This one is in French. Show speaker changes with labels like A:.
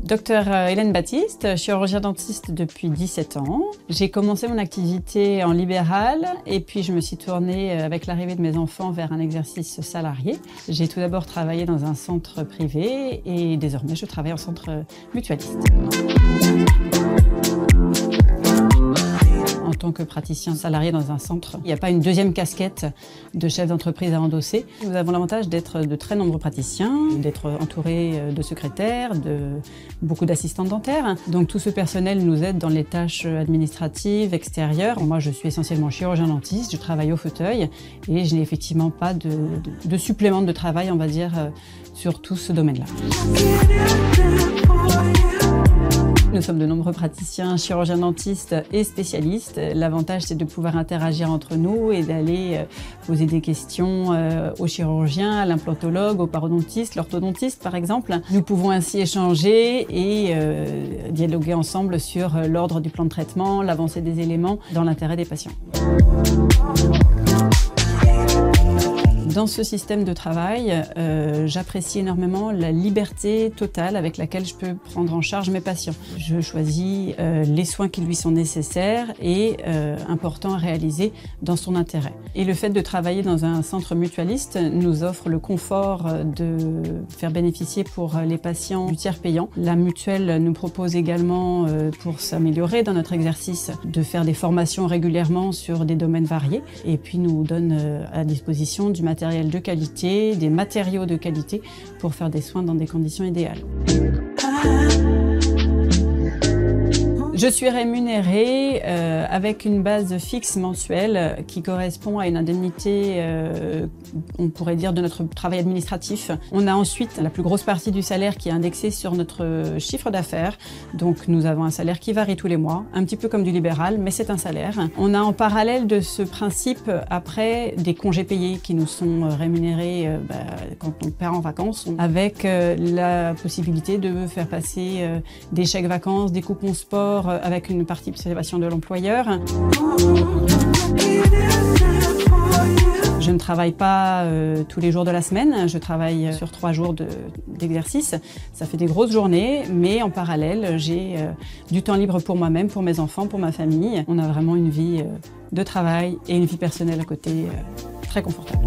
A: Docteur Hélène Baptiste, chirurgien dentiste depuis 17 ans. J'ai commencé mon activité en libéral et puis je me suis tournée avec l'arrivée de mes enfants vers un exercice salarié. J'ai tout d'abord travaillé dans un centre privé et désormais je travaille en centre mutualiste. En tant que praticien salarié dans un centre, il n'y a pas une deuxième casquette de chef d'entreprise à endosser. Nous avons l'avantage d'être de très nombreux praticiens, d'être entourés de secrétaires, de beaucoup d'assistants dentaires. Donc tout ce personnel nous aide dans les tâches administratives, extérieures. Moi je suis essentiellement chirurgien dentiste, je travaille au fauteuil et je n'ai effectivement pas de supplément de travail, on va dire, sur tout ce domaine-là. Nous sommes de nombreux praticiens, chirurgiens dentistes et spécialistes. L'avantage, c'est de pouvoir interagir entre nous et d'aller poser des questions aux chirurgiens, à l'implantologue, aux parodontistes, l'orthodontiste par exemple. Nous pouvons ainsi échanger et dialoguer ensemble sur l'ordre du plan de traitement, l'avancée des éléments dans l'intérêt des patients. Dans ce système de travail, j'apprécie énormément la liberté totale avec laquelle je peux prendre en charge mes patients. Je choisis les soins qui lui sont nécessaires et importants à réaliser dans son intérêt. Et le fait de travailler dans un centre mutualiste nous offre le confort de faire bénéficier pour les patients du tiers payant. La mutuelle nous propose également, pour s'améliorer dans notre exercice, de faire des formations régulièrement sur des domaines variés et puis nous donne à disposition du matériel de qualité, des matériaux de qualité pour faire des soins dans des conditions idéales. Je suis rémunérée avec une base fixe mensuelle qui correspond à une indemnité, on pourrait dire, de notre travail administratif. On a ensuite la plus grosse partie du salaire qui est indexée sur notre chiffre d'affaires. Donc nous avons un salaire qui varie tous les mois, un petit peu comme du libéral, mais c'est un salaire. On a en parallèle de ce principe après des congés payés qui nous sont rémunérés quand on part en vacances, avec la possibilité de faire passer des chèques vacances, des coupons sport, avec une participation de l'employeur. Je ne travaille pas tous les jours de la semaine, je travaille sur 3 jours d'exercice. Ça fait des grosses journées, mais en parallèle, j'ai du temps libre pour moi-même, pour mes enfants, pour ma famille. On a vraiment une vie de travail et une vie personnelle à côté très confortable.